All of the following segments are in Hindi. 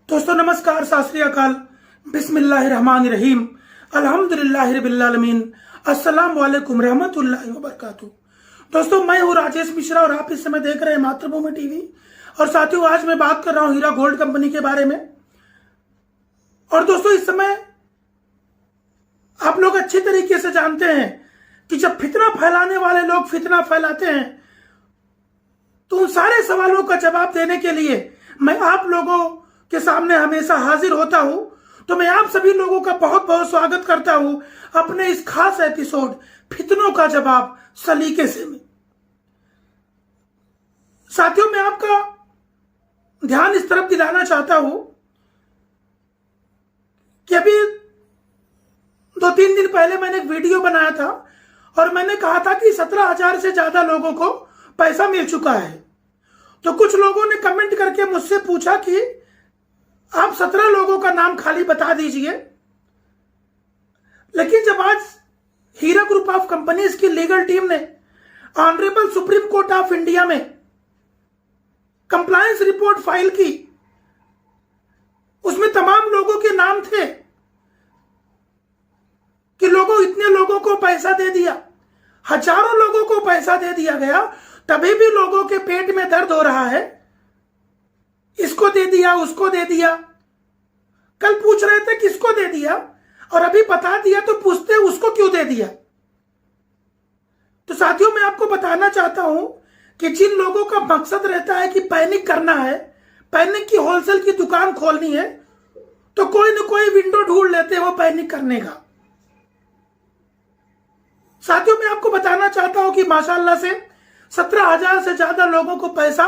दोस्तों नमस्कार, सत श्री अकाल, बिस्मिल्लाहिर्रहमानिर्रहीम, अल्हम्दुलिल्लाहि रब्बिल आलमीन, अस्सलाम वालेकुम रहमतुल्लाहि व बरकातुहू। दोस्तों मैं हूँ राजेश मिश्रा और आप इस समय देख रहे हैं मातृभूमि टीवी। और साथियों आज मैं बात कर रहा हूँ हीरा गोल्ड कंपनी के बारे में। और दोस्तों इस समय आप लोग अच्छी तरीके से जानते हैं कि जब फितना फैलाने वाले लोग फितना फैलाते हैं तो उन सारे सवालों का जवाब देने के लिए मैं आप लोगों के सामने हमेशा हाजिर होता हूं। तो मैं आप सभी लोगों का बहुत बहुत स्वागत करता हूं अपने इस खास एपिसोड फितनों का जवाब सलीके से में। साथियों मैं आपका ध्यान इस तरफ दिलाना चाहता हूं कि अभी 2-3 दिन पहले मैंने एक वीडियो बनाया था और मैंने कहा था कि 17,000 से ज्यादा लोगों को पैसा मिल चुका है। तो कुछ लोगों ने कमेंट करके मुझसे पूछा कि आप 17 लोगों का नाम खाली बता दीजिए। लेकिन जब आज हीरा ग्रुप ऑफ कंपनीज की लीगल टीम ने honourable supreme court of India में कंप्लायंस रिपोर्ट फाइल की, उसमें तमाम लोगों के नाम थे कि लोगों इतने लोगों को पैसा दे दिया, हजारों लोगों को पैसा दे दिया गया, तभी भी लोगों के पेट में दर्द हो रहा है। इसको दे दिया, उसको दे दिया, कल पूछ रहे थे किसको दे दिया और अभी बता दिया तो पूछते उसको क्यों दे दिया। तो साथियों मैं आपको बताना चाहता हूं कि जिन लोगों का मकसद रहता है कि पैनिक करना है, पैनिक की होलसेल की दुकान खोलनी है, तो कोई न कोई विंडो ढूंढ लेते हैं वो पैनिक करने का। साथियों मैं आपको बताना चाहता हूं कि माशाअल्लाह से 17,000 से ज्यादा लोगों को पैसा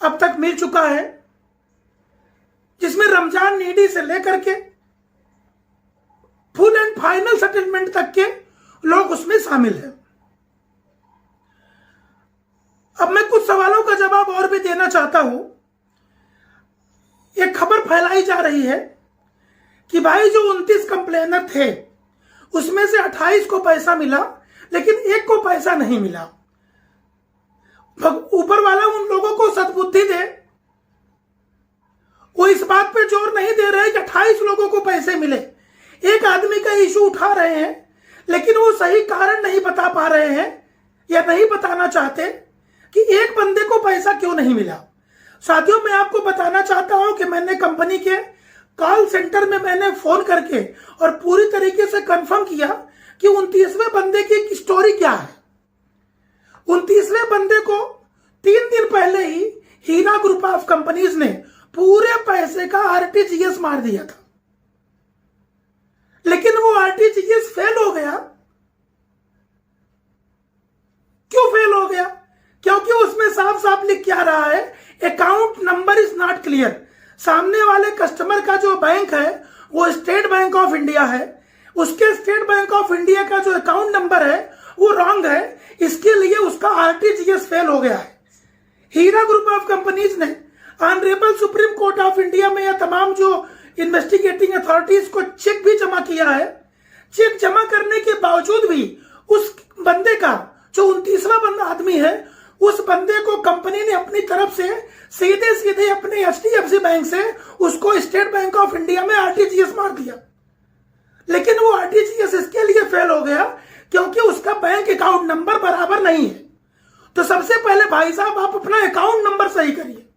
अब तक मिल चुका है, जिसमें रमजान नीडी से लेकर के फुल एंड फाइनल सेटलमेंट तक के लोग उसमें शामिल हैं। अब मैं कुछ सवालों का जवाब और भी देना चाहता हूं। एक खबर फैलाई जा रही है कि भाई जो 29 कंप्लेनर थे उसमें से 28 को पैसा मिला लेकिन एक को पैसा नहीं मिला। ऊपर वाला उन लोगों को सद्बुद्धि दे, वो इस बात पे जोर नहीं दे रहे कि 28 लोगों को पैसे मिले। एक आदमी का इशू उठा रहे हैं लेकिन वो सही कारण नहीं बता पा रहे हैं या नहीं बताना चाहते कि एक बंदे को पैसा क्यों नहीं मिला। साथियों मैं आपको बताना चाहता हूं कि मैंने कंपनी के कॉल सेंटर में मैंने फोन करके और पूरी तरीके से कंफर्म किया कि 29वें बंदे की स्टोरी क्या है। 29वें बंदे को 3 दिन पहले ही हीरा ग्रुप ऑफ कंपनीज ने पूरे पैसे का आरटीजीएस मार दिया था, लेकिन वो आरटीजीएस फेल हो गया। क्यों फेल हो गया? क्योंकि उसमें साफ साफ लिख के आ रहा है account number is not clear. सामने वाले कस्टमर का जो बैंक है वो स्टेट बैंक ऑफ इंडिया है, उसके स्टेट बैंक ऑफ इंडिया का जो अकाउंट नंबर है वो रॉन्ग है, इसके लिए उसका आरटीजीएस फेल हो गया है। हीरा ग्रुप ऑफ कंपनीज ने honourable supreme court of India में या तमाम जो इन्वेस्टिगेटिंग अथॉरिटीज को चेक भी जमा किया है। चेक जमा करने के बावजूद भी उस बंदे का जो 29वां बंदा आदमी है, उस बंदे को कंपनी ने अपनी तरफ से सीधे सीधे अपने एचडीएफसी बैंक से उसको स्टेट बैंक ऑफ इंडिया में आरटीजीएस मार दिया। लेकिन वो आरटीजीएस इसके लिए फेल हो गया क्योंकि उसका बैंक अकाउंट नंबर बराबर नहीं है। तो सबसे पहले भाई साहब आप अपना अकाउंट नंबर सही करिए।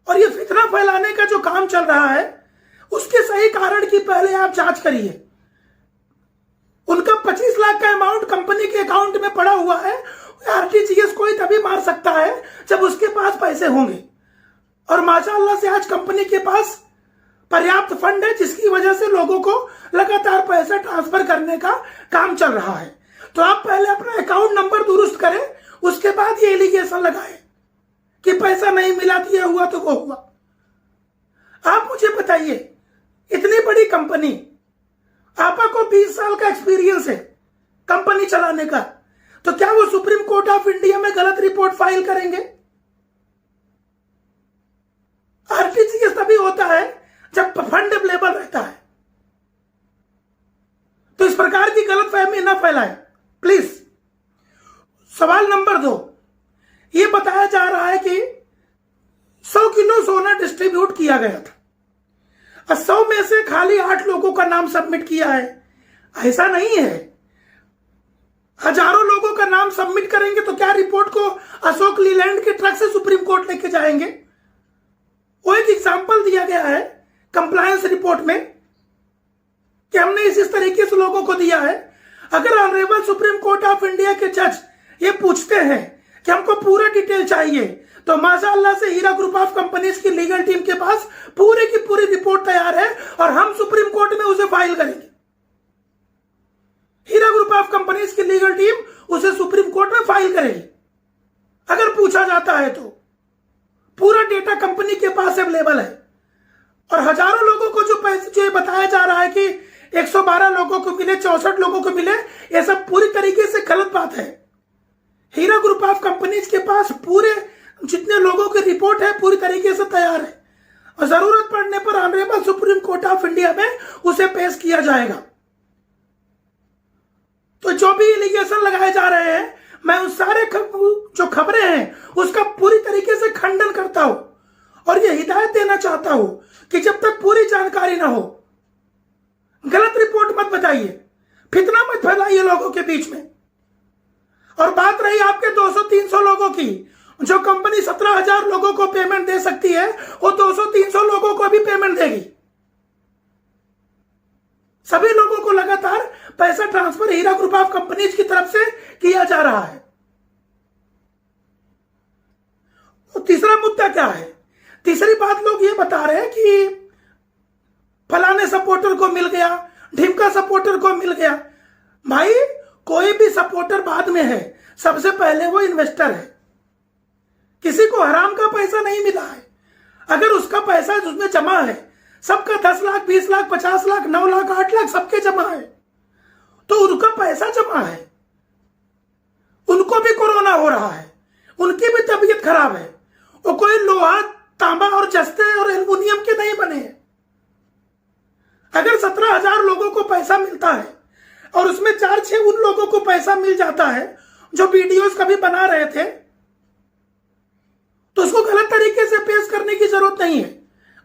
और ये फितना फैलाने का जो काम चल रहा है उसके सही कारण की पहले आप जांच करिए। उनका 25 लाख का अमाउंट कंपनी के अकाउंट में पड़ा हुआ है। आरटीजीएस कोई तभी मार सकता है जब उसके पास पैसे होंगे, और माशाअल्लाह से आज कंपनी के पास पर्याप्त फंड है, जिसकी वजह से लोगों को लगातार पैसा ट्रांसफर करने का काम चल रहा है। तो आप पहले अपना अकाउंट नंबर दुरुस्त करें, उसके बाद ये एलिगेशन लगाएं कि पैसा नहीं मिला, दिया हुआ तो वो हुआ। आप मुझे बताइए, इतनी बड़ी कंपनी, आपा को 20 साल का एक्सपीरियंस है कंपनी चलाने का, तो क्या वो सुप्रीम कोर्ट ऑफ इंडिया में गलत रिपोर्ट फाइल करेंगे? आरटीजीएस तभी होता है जब फंड अवेलेबल रहता है। तो इस प्रकार की गलतफहमी ना फैलाएं प्लीज। सवाल नंबर 2, ये बताया जा रहा है कि 100 डिस्ट्रीब्यूट किया गया था। 100 में से खाली 8 लोगों का नाम सबमिट किया है। ऐसा नहीं है, हजारों लोगों का नाम सबमिट करेंगे तो क्या रिपोर्ट को अशोक लीलैंड के ट्रक से सुप्रीम कोर्ट लेके जाएंगे? वो एक एग्जाम्पल दिया गया है कंप्लायंस रिपोर्ट में कि हमने इस तरीके से लोगों को दिया है। अगर honourable supreme court of India के जज ये पूछते हैं कि हमको पूरा डिटेल चाहिए, तो माशाअल्लाह से हीरा ग्रुप ऑफ कंपनीज की लीगल टीम के पास पूरी की पूरी रिपोर्ट तैयार है और हम सुप्रीम कोर्ट में उसे फाइल करेंगे। हीरा ग्रुप ऑफ कंपनीज की लीगल टीम उसे सुप्रीम कोर्ट में फाइल करेगी अगर पूछा जाता है तो। पूरा डेटा कंपनी के पास अवेलेबल है। और हजारों लोगों को जो पैसे जो बताया जा रहा है कि 112 लोगों को मिले, 64 लोगों को मिले, यह सब पूरी तरीके से गलत बात है। हीरा ग्रुप ऑफ कंपनीज के पास पूरे जितने लोगों की रिपोर्ट है पूरी तरीके से तैयार है और जरूरत पड़ने पर honourable supreme court of India में उसे पेश किया जाएगा। तो जो भी एलिगेशन लगाए जा रहे हैं, मैं उन सारे जो खबरें हैं उसका पूरी तरीके से खंडन करता हूं और यह हिदायत देना चाहता हूं कि जब तक पूरी जानकारी ना हो गलत रिपोर्ट मत बताइए, फितना मत फैलाइए लोगों के बीच में। और बात रही आपके 200-300 लोगों की, जो कंपनी 17,000 लोगों को पेमेंट दे सकती है वो 200-300 लोगों को भी पेमेंट देगी। सभी लोगों को लगातार पैसा transfer Heera group of companies की तरफ से किया जा रहा है। और तीसरा मुद्दा क्या है? तीसरी बात लोग ये बता रहे हैं कि फलाने सपोर्टर को मिल गया, ढिमका सपोर्टर को मिल गया। भाई, कोई भी सपोर्टर बाद में है, सबसे पहले वो इन्वेस्टर है। किसी को हराम का पैसा नहीं मिला है। अगर उसका पैसा उसमें जमा है, सबका 10 लाख, 20 लाख, 50 लाख, 9 लाख, 8 लाख सबके जमा है, तो उनका पैसा जमा है। उनको भी कोरोना हो रहा है, उनकी भी तबीयत खराब है। वो कोई लोहा, तांबा और जस्ते और एल्युमिनियम के नहीं बने हैं। अगर 17,000 लोगों को पैसा मिलता है और उसमें 4-6 उन लोगों को पैसा मिल जाता है जो वीडियोस कभी बना रहे थे, तो उसको गलत तरीके से पेश करने की जरूरत नहीं है।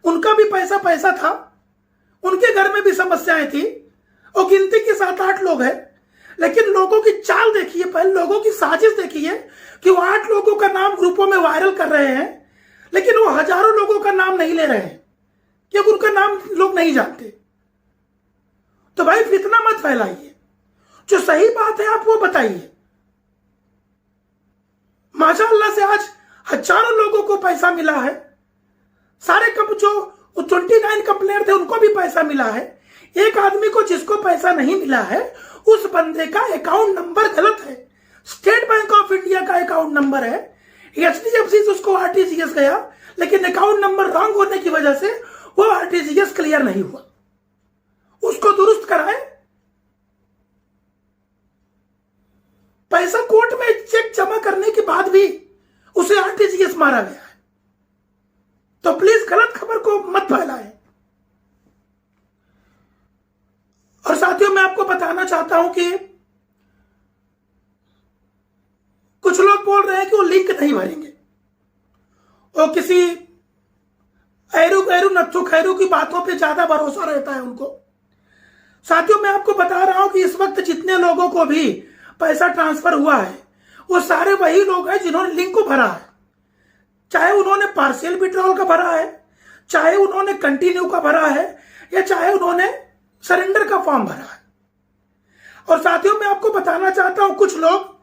उनका भी पैसा था, उनके घर में भी समस्याएं थी। और गिनती के 7-8 लोग हैं, लेकिन लोगों की चाल देखिए, पहले लोगों की साजिश देखिए कि वो 8 लोगों का नाम ग्रुपों में वायरल कर रहे हैं, लेकिन वो हजारों लोगों का नाम नहीं ले रहे हैं क्योंकि उनका नाम लोग नहीं जानते। तो भाई, फितना मत फैलाइए, जो सही बात है आप वो बताइए। माशाअल्लाह से आज हजारों लोगों को पैसा मिला है। सारे जो 29 कंप्लेंट थे उनको भी पैसा मिला है। एक आदमी को जिसको पैसा नहीं मिला है, उस बंदे का अकाउंट नंबर गलत है। स्टेट बैंक ऑफ इंडिया का अकाउंट नंबर है, HDFC से उसको RTGS गया, लेकिन अकाउंट नंबर रॉन्ग होने की वजह से वो RTGS क्लियर नहीं हुआ। उसको दुरुस्त कराए। पैसा कोर्ट में चेक जमा करने के बाद भी उसे RTGS मारा गया है। तो प्लीज गलत खबर को मत फैलाएं। और साथियों, मैं आपको बताना चाहता हूं कि कुछ लोग बोल रहे हैं कि वो लिंक नहीं भरेंगे, वो किसी एरू नत्थु खैरू की बातों पे ज्यादा भरोसा रहता है उनको। साथियों, मैं आपको बता रहा हूं कि इस वक्त जितने लोगों को भी पैसा ट्रांसफर हुआ है वो सारे वही लोग हैं जिन्होंने लिंक को भरा है। चाहे उन्होंने पार्शियल विड्रॉल का भरा है, चाहे उन्होंने कंटिन्यू का भरा है, या चाहे उन्होंने सरेंडर का फॉर्म भरा है। और साथियों, मैं आपको बताना चाहता हूं, कुछ लोग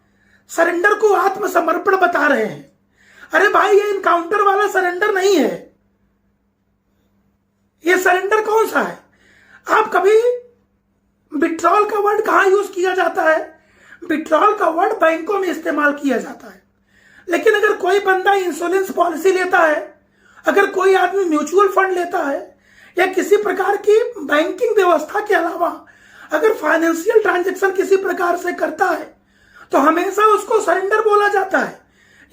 सरेंडर को आत्मसमर्पण बता रहे हैं। अरे भाई, ये इनकाउंटर वाला सरेंडर नहीं है। ये सरेंडर कौन सा है? आप कभी विड्रॉल का वर्ड कहां यूज किया जाता है? विड्रॉल का वर्ड बैंकों में इस्तेमाल किया जाता है। लेकिन अगर कोई बंदा इंश्योरेंस पॉलिसी लेता है, अगर कोई आदमी म्यूचुअल फंड लेता है, या किसी प्रकार की बैंकिंग व्यवस्था के अलावा अगर फाइनेंशियल ट्रांजैक्शन किसी प्रकार से करता है, तो हमेशा उसको सरेंडर बोला जाता है।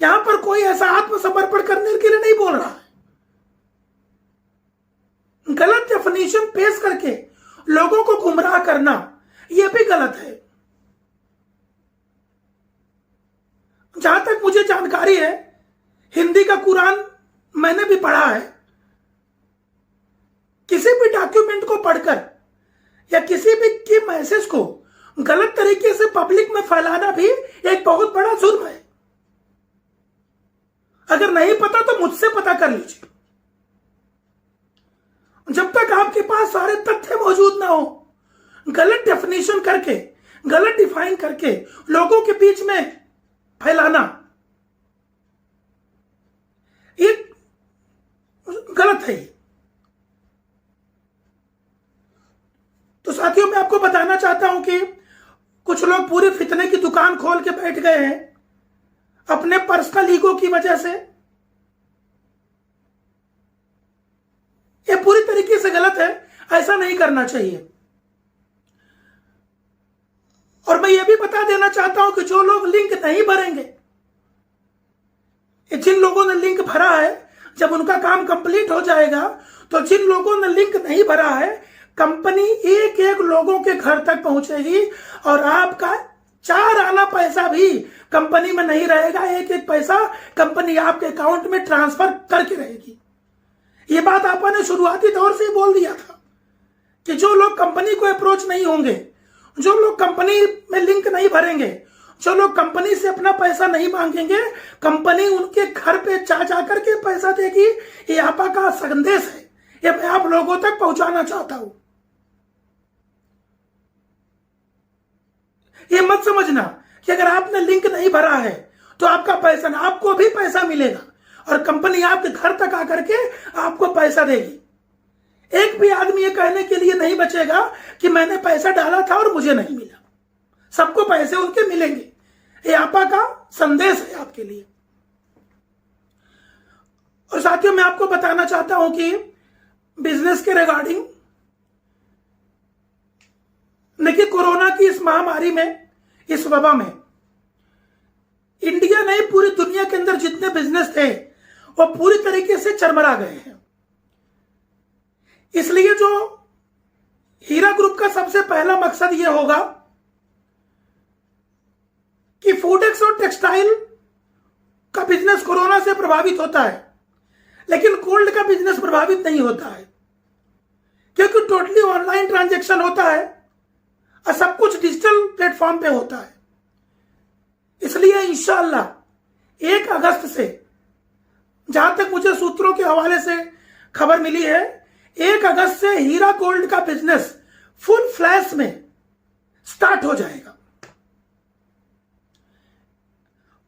यहां पर कोई ऐसा आत्मसमर्पण करने के लिए नहीं बोल रहा है। गलत डेफिनेशन पेश करके लोगों को गुमराह करना, यह भी गलत है। जहां तक मुझे जानकारी है, हिंदी का कुरान मैंने भी पढ़ा है, किसी भी डॉक्यूमेंट को पढ़कर या किसी भी की मैसेज को गलत तरीके से पब्लिक में फैलाना भी एक बहुत बड़ा जुर्म है। अगर नहीं पता तो मुझसे पता कर लीजिए। जब तक आपके पास सारे तथ्य मौजूद ना हो, गलत डेफिनेशन करके, गलत डिफाइन करके लोगों के बीच में फैलाना ये गलत है। तो साथियों, मैं आपको बताना चाहता हूं कि कुछ लोग पूरे फितने की दुकान खोल के बैठ गए हैं अपने पर्सनल ईगो की वजह से। ये पूरी तरीके से गलत है, ऐसा नहीं करना चाहिए। और मैं ये भी बता देना चाहता हूं कि जो लोग लिंक नहीं भरेंगे, जिन लोगों ने लिंक भरा है, जब उनका काम कंप्लीट हो जाएगा तो जिन लोगों ने लिंक नहीं भरा है, कंपनी एक एक लोगों के घर तक पहुंचेगी और आपका 4 आना पैसा भी कंपनी में नहीं रहेगा। एक एक पैसा कंपनी आपके अकाउंट में ट्रांसफर करके रहेगी। ये बात आपने शुरुआती दौर से ही बोल दिया था कि जो लोग कंपनी को अप्रोच नहीं होंगे, जो लोग कंपनी में लिंक नहीं भरेंगे, जो लोग कंपनी से अपना पैसा नहीं मांगेंगे, कंपनी उनके घर पे जा करके पैसा देगी। ये आपा का संदेश है, ये मैं आप लोगों तक पहुंचाना चाहता हूं। ये मत समझना कि अगर आपने लिंक नहीं भरा है तो आपका पैसा ना, आपको भी पैसा मिलेगा और कंपनी आपके घर तक आकर के आपको पैसा देगी। एक भी आदमी ये कहने के लिए नहीं बचेगा कि मैंने पैसा डाला था और मुझे नहीं मिला। सबको पैसे उनके मिलेंगे। ये आपा का संदेश है आपके लिए। और साथियों, मैं आपको बताना चाहता हूं कि बिजनेस के रिगार्डिंग, देखिए, कोरोना की इस महामारी में, इस वबा में इंडिया नहीं पूरी दुनिया के अंदर जितने बिजनेस थे वो पूरी तरीके से चरमरा गए हैं। इसलिए जो हीरा ग्रुप का सबसे पहला मकसद यह होगा कि फूडेक्स और टेक्सटाइल का बिजनेस कोरोना से प्रभावित होता है, लेकिन गोल्ड का बिजनेस प्रभावित नहीं होता है, क्योंकि टोटली ऑनलाइन ट्रांजैक्शन होता है और सब कुछ डिजिटल प्लेटफॉर्म पे होता है। इसलिए इंशाअल्लाह 1 अगस्त से, जहां तक मुझे सूत्रों के हवाले से खबर मिली है, 1 अगस्त से हीरा गोल्ड का बिजनेस फुल फ्लैश में स्टार्ट हो जाएगा।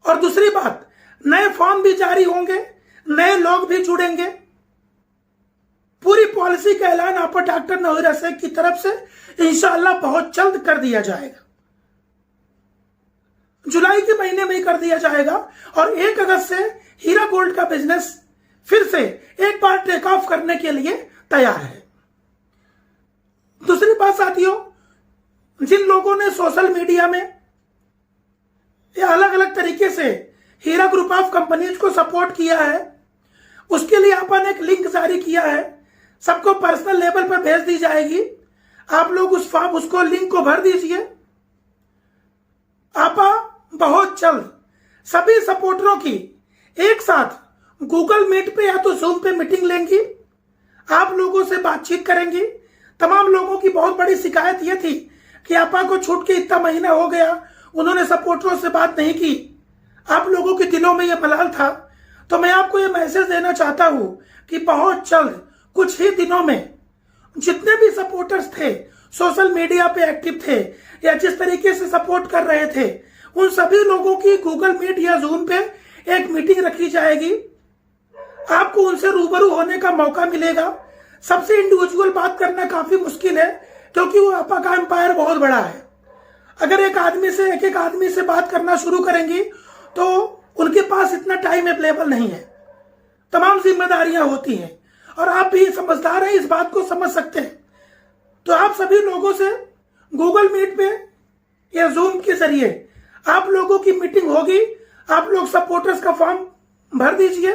और दूसरी बात, नए फॉर्म भी जारी होंगे, नए लोग भी जुड़ेंगे। पूरी पॉलिसी का ऐलान आपको डॉक्टर नौहिरा शेख की तरफ से इंशाअल्लाह बहुत जल्द कर दिया जाएगा। जुलाई के महीने में ही कर दिया जाएगा और 1 अगस्त से हीरा गोल्ड का बिजनेस फिर से एक बार टेक ऑफ करने के लिए तैयार है। दूसरी बात साथियों, जिन लोगों ने सोशल मीडिया में या अलग अलग तरीके से हीरा ग्रुप ऑफ कंपनीज को सपोर्ट किया है, उसके लिए अपन एक लिंक जारी किया है, सबको पर्सनल लेवल पर भेज दी जाएगी। आप लोग उसको लिंक को भर दीजिए। आपा बहुत जल्द सभी सपोर्टरों की एक साथ गूगल मीट पे या तो जूम पे मीटिंग लेंगी, आप लोगों से बातचीत करेंगी। तमाम लोगों की बहुत बड़ी शिकायत यह थी कि आपा को छूट के इतना महीना हो गया, उन्होंने सपोर्टरों से बात नहीं की, आप लोगों के दिलों में यह मलाल था। तो मैं आपको यह मैसेज देना चाहता हूं कि बहुत जल्द, कुछ ही दिनों में, जितने भी सपोर्टर्स थे, सोशल मीडिया पे एक्टिव थे या जिस तरीके से सपोर्ट कर रहे थे, उन सभी लोगों की गूगल मीट या जूम पे एक मीटिंग रखी जाएगी। आपको उनसे रूबरू होने का मौका मिलेगा। सबसे इंडिविजुअल बात करना काफी मुश्किल है, क्योंकि वो आपा का एम्पायर बहुत बड़ा है। अगर एक एक आदमी से बात करना शुरू करेंगी तो उनके पास इतना टाइम अवेलेबल नहीं है, तमाम जिम्मेदारियां होती हैं और आप भी समझदार हैं, इस बात को समझ सकते हैं। तो आप सभी लोगों से गूगल मीट पे या जूम के जरिए आप लोगों की मीटिंग होगी। आप लोग सपोर्टर्स का फॉर्म भर दीजिए,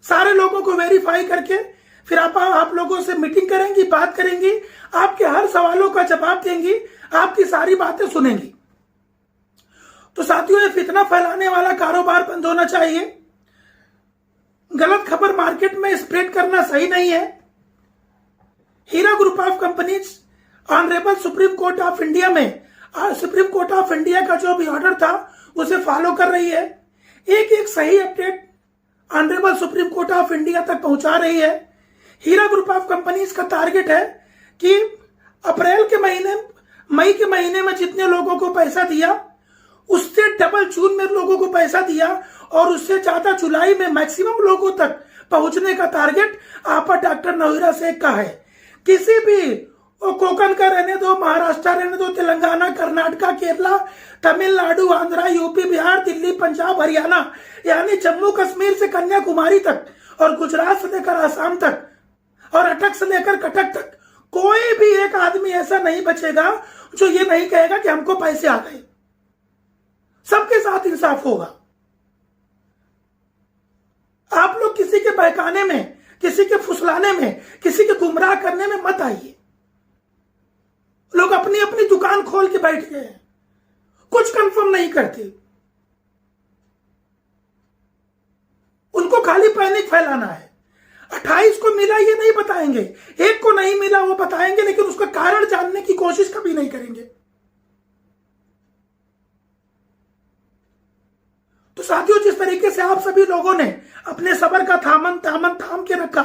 सारे लोगों को वेरीफाई करके फिर आप लोगों से मीटिंग करेंगी, बात करेंगी, आपके हर सवालों का जवाब देंगी, आपकी सारी बातें सुनेंगी। तो साथियों, ये फितना फैलाने वाला कारोबार बंद होना चाहिए। गलत खबर मार्केट में स्प्रेड करना सही नहीं है। Heera group of companies honourable supreme court of India में सुप्रीम कोर्ट ऑफ इंडिया का जो भी ऑर्डर था उसे फॉलो कर रही है। एक एक सही update honourable supreme court of India तक पहुंचा रही है। हीरा ग्रुप ऑफ कंपनीज का टारगेट है कि मई के महीने में जितने लोगों को पैसा दिया उससे डबल जून में लोगों को पैसा दिया और उससे ज्यादा जुलाई में मैक्सिमम लोगों तक पहुंचने का टारगेट आपा डॉक्टर नवीरा शेख का है। किसी भी कोकण का रहने दो, महाराष्ट्र रहने दो, तेलंगाना, कर्नाटका, केरला, तमिलनाडु, आंध्रा, यूपी, बिहार, दिल्ली, पंजाब, हरियाणा यानी जम्मू कश्मीर से कन्याकुमारी तक और गुजरात से लेकर आसाम तक और अटक से लेकर कटक तक कोई भी एक आदमी ऐसा नहीं बचेगा जो ये नहीं कहेगा कि हमको पैसे आ गए। सबके साथ इंसाफ होगा। आप लोग किसी के बहकाने में, किसी के फुसलाने में, किसी के गुमराह करने में मत आइए। लोग अपनी अपनी दुकान खोल के बैठ गए हैं, कुछ कंफर्म नहीं करते। उनको खाली पैनिक फैलाना है। 28 को मिला ये नहीं बताएंगे, एक को नहीं मिला वो बताएंगे, लेकिन उसका कारण जानने की कोशिश कभी नहीं करेंगे। तो साथियों, जिस तरीके से आप सभी लोगों ने अपने सबर का थाम के रखा,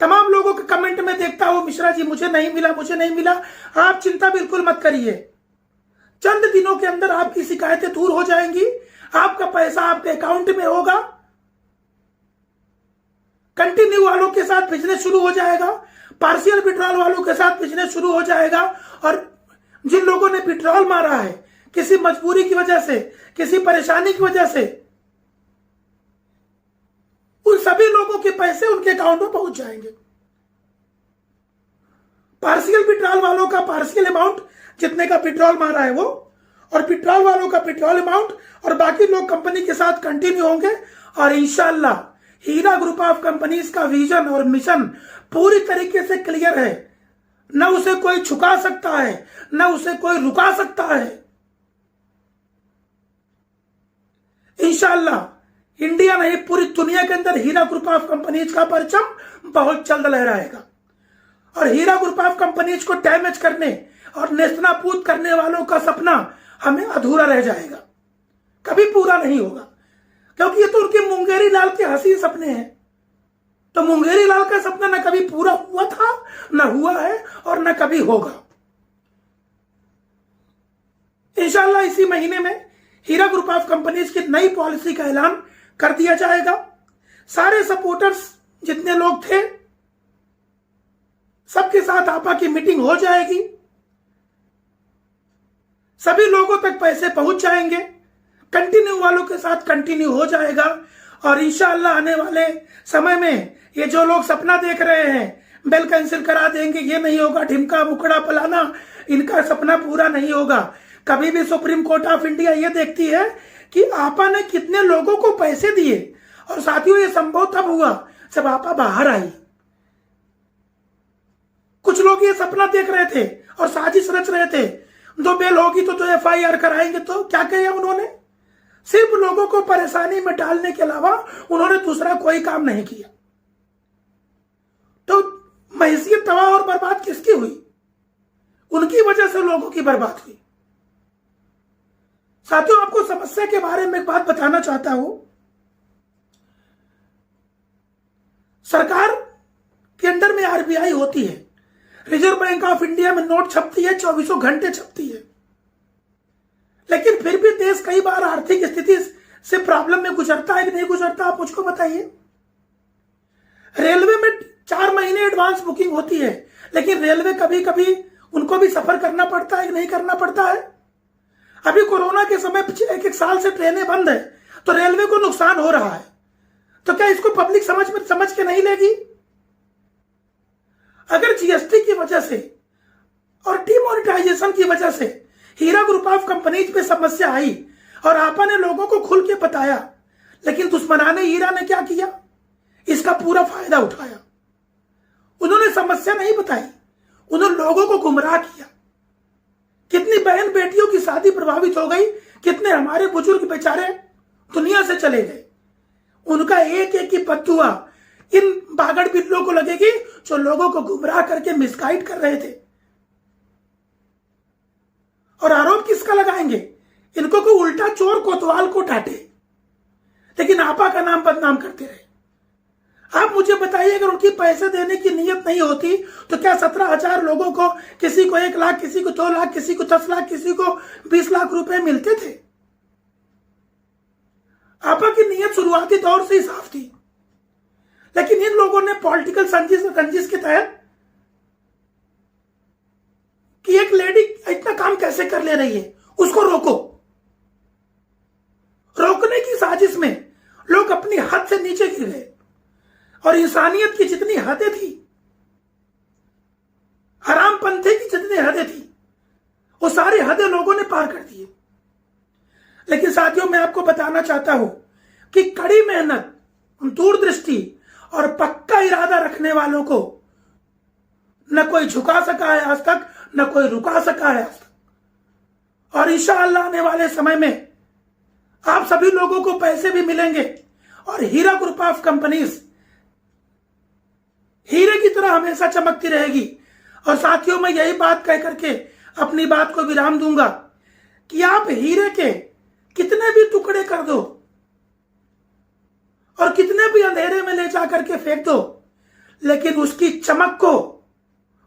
तमाम लोगों के कमेंट में देखता हूं, मिश्रा जी मुझे नहीं मिला, मुझे नहीं मिला। आप चिंता बिल्कुल मत करिए, चंद दिनों के अंदर आपकी शिकायतें दूर हो जाएंगी, आपका पैसा आपके अकाउंट में होगा। कंटिन्यू वालों के साथ बिजनेस शुरू हो जाएगा, पार्शियल विड्रॉल वालों के साथ बिजनेस शुरू हो जाएगा। और जिन लोगों ने विड्रॉल मारा है किसी मजबूरी की वजह से, किसी परेशानी की वजह से, उन सभी लोगों के पैसे उनके अकाउंट में पहुंच जाएंगे। पार्शियल विड्रॉल वालों का पार्शियल अमाउंट जितने का विड्रॉल मारा है वो, और विड्रॉल वालों का विड्रॉल अमाउंट, और बाकी लोग कंपनी के साथ कंटिन्यू होंगे। और इंशाल्लाह हीरा ग्रुप ऑफ कंपनीज का विजन और मिशन पूरी तरीके से क्लियर है। न उसे कोई झुका सकता है, न उसे कोई रुका सकता है। इंशाल्लाह इंडिया नहीं पूरी दुनिया के अंदर हीरा ग्रुप ऑफ कंपनीज का परचम बहुत जल्द लहराएगा। और हीरा ग्रुप ऑफ कंपनीज को डैमेज करने और नेस्तनाबूद करने वालों का सपना हमें अधूरा रह जाएगा, कभी पूरा नहीं होगा, क्योंकि ये तो उनके मुंगेरी लाल के हसीन सपने हैं। तो मुंगेरी लाल का सपना न कभी पूरा हुआ था, न हुआ है, और न कभी होगा। इंशाल्लाह इसी महीने में हीरा ग्रुप ऑफ कंपनीज की नई पॉलिसी का ऐलान कर दिया जाएगा। सारे सपोर्टर्स जितने लोग थे सबके साथ आपा की मीटिंग हो जाएगी, सभी लोगों तक पैसे पहुंच जाएंगे, कंटिन्यू वालों के साथ कंटिन्यू हो जाएगा। और इंशाअल्लाह आने वाले समय में ये जो लोग सपना देख रहे हैं बेल कैंसिल करा देंगे, ये नहीं होगा, ढिमका मुकड़ा पलाना, इनका सपना पूरा नहीं होगा। कभी भी सुप्रीम कोर्ट ऑफ इंडिया ये देखती है कि आपा ने कितने लोगों को पैसे दिए। और साथियों, ये संभव तब हुआ जब आपा बाहर आई। कुछ लोग ये सपना देख रहे थे और साजिश रच रहे थे, दो बेल होगी तो FIR कराएंगे। तो क्या किया उन्होंने? सिर्फ लोगों को परेशानी में डालने के अलावा उन्होंने दूसरा कोई काम नहीं किया। तो महसियत तबाह और बर्बाद किसकी हुई? उनकी वजह से लोगों की बर्बाद हुई। साथियों, आपको समस्या के बारे में एक बात बताना चाहता हूं। सरकार के अंदर में RBI होती है, रिजर्व बैंक ऑफ इंडिया में नोट छपती है, 24 घंटे छपती है, लेकिन फिर भी देश कई बार आर्थिक स्थिति से प्रॉब्लम में गुजरता है कि नहीं गुजरता, आप मुझको बताइए। रेलवे में 4 महीने एडवांस बुकिंग होती है, लेकिन रेलवे कभी कभी उनको भी सफर करना पड़ता है कि नहीं करना पड़ता है। अभी कोरोना के समय 1 साल से ट्रेनें बंद है, तो रेलवे को नुकसान हो रहा है। तो क्या इसको पब्लिक समझ के नहीं लेगी? अगर GST की वजह से और डिमोनेटाइजेशन की वजह से हीरा ग्रुप ऑफ कंपनीज पे समस्या आई और आपा ने लोगों को खुल के बताया, लेकिन दुश्मनाने हीरा ने क्या किया? इसका पूरा फायदा उठाया। उन्होंने समस्या नहीं बताई, उन्होंने लोगों को गुमराह किया। कितनी बहन बेटियों की शादी प्रभावित हो गई, कितने हमारे बुजुर्ग बेचारे दुनिया से चले गए। उनका एक एक की बद्दुआ इन बागड़ बिल्लों को लगेगी जो लोगों को गुमराह करके मिसगाइड कर रहे थे। और आरोप किसका लगाएंगे? इनको को उल्टा चोर कोतवाल को डांटे, लेकिन आपा का नाम बदनाम करते रहे। आप मुझे बताइए, अगर उनकी पैसे देने की नीयत नहीं होती तो क्या 17,000 लोगों को, किसी को 1 लाख, किसी को 2 लाख, किसी को 10 लाख, किसी को 20 लाख रुपए मिलते थे? आपा की नीयत शुरुआती दौर से ही साफ थी, लेकिन इन लोगों ने पॉलिटिकल रंजिश के तहत कि एक लेडी इतना काम कैसे कर ले रही है, उसको रोको। रोकने की साजिश में लोग अपनी हद से नीचे गिर गए और इंसानियत की जितनी हदें थी, हरामपंथी की जितनी हदें थी, वो सारी हदें लोगों ने पार कर दी। लेकिन साथियों, मैं आपको बताना चाहता हूं कि कड़ी मेहनत, दूरदृष्टि और पक्का इरादा रखने वालों को न कोई झुका सका है आज तक, न कोई रुका सका है आज तक। और इंशाअल्लाह आने वाले समय में आप सभी लोगों को पैसे भी मिलेंगे और हीरा ग्रुप ऑफ कंपनीज हीरे की तरह हमेशा चमकती रहेगी। और साथियों, मैं यही बात कह करके अपनी बात को विराम दूंगा कि आप हीरे के कितने भी टुकड़े कर दो और कितने भी अंधेरे में ले जाकर के फेंक दो, लेकिन उसकी चमक को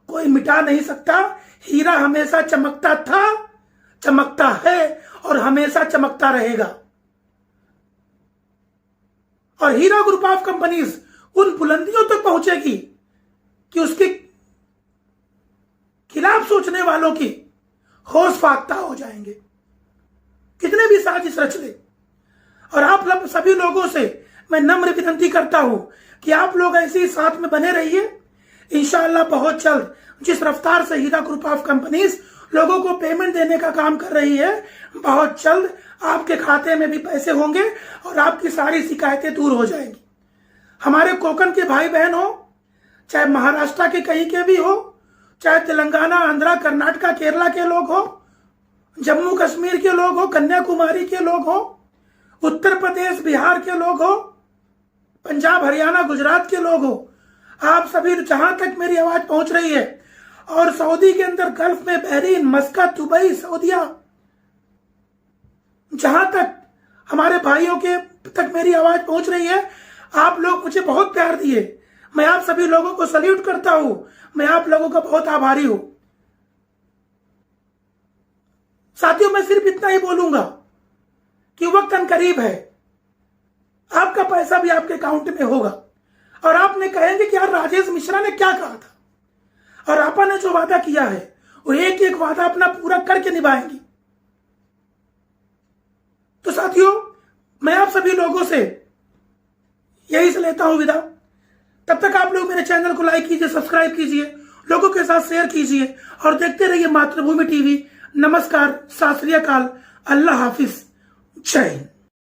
कोई मिटा नहीं सकता। हीरा हमेशा चमकता था, चमकता है और हमेशा चमकता रहेगा। और हीरा ग्रुप ऑफ कंपनीज उन बुलंदियों तक पहुंचेगी कि उसके खिलाफ सोचने वालों की होश फाख्ता हो जाएंगे, कितने भी साजिश रच ले। और आप सभी लोगों से मैं नम्र विनती करता हूं कि आप लोग ऐसे ही साथ में बने रहिए। इंशाअल्लाह बहुत जल्द जिस रफ्तार से हीरा ग्रुप ऑफ कंपनीज लोगों को पेमेंट देने का काम कर रही है, बहुत जल्द आपके खाते में भी पैसे होंगे और आपकी सारी शिकायतें दूर हो जाएंगी। हमारे कोकन के भाई बहन हो, चाहे महाराष्ट्र के कहीं के भी हो, चाहे तेलंगाना, आंध्रा, कर्नाटका, केरला के लोग हो, जम्मू कश्मीर के लोग हो, कन्याकुमारी के लोग हो, उत्तर प्रदेश, बिहार के लोग हो, पंजाब, हरियाणा, गुजरात के लोग हो, आप सभी जहां तक मेरी आवाज पहुंच रही है, और सऊदी के अंदर, गल्फ में, बहरीन, मस्कत, दुबई, सऊदिया, जहां तक हमारे भाइयों के तक मेरी आवाज पहुंच रही है, आप लोग मुझे बहुत प्यार दिए। मैं आप सभी लोगों को सल्यूट करता हूं। मैं आप लोगों का बहुत आभारी हूं। साथियों, मैं सिर्फ इतना ही बोलूंगा कि वक्त अनकरीब है, आपका पैसा भी आपके अकाउंट में होगा और आपने कहेंगे कि यार राजेश मिश्रा ने क्या कहा था, और आपा ने जो वादा किया है वो एक एक वादा अपना पूरा करके निभाएंगी। तो साथियों, मैं आप सभी लोगों से यही से लेता हूं विदा। तब तक आप लोग मेरे चैनल को लाइक कीजिए, सब्सक्राइब कीजिए, लोगों के साथ शेयर कीजिए और देखते रहिए मातृभूमि टीवी। नमस्कार, सत श्री अकाल, अल्लाह हाफिज, जय हिंद।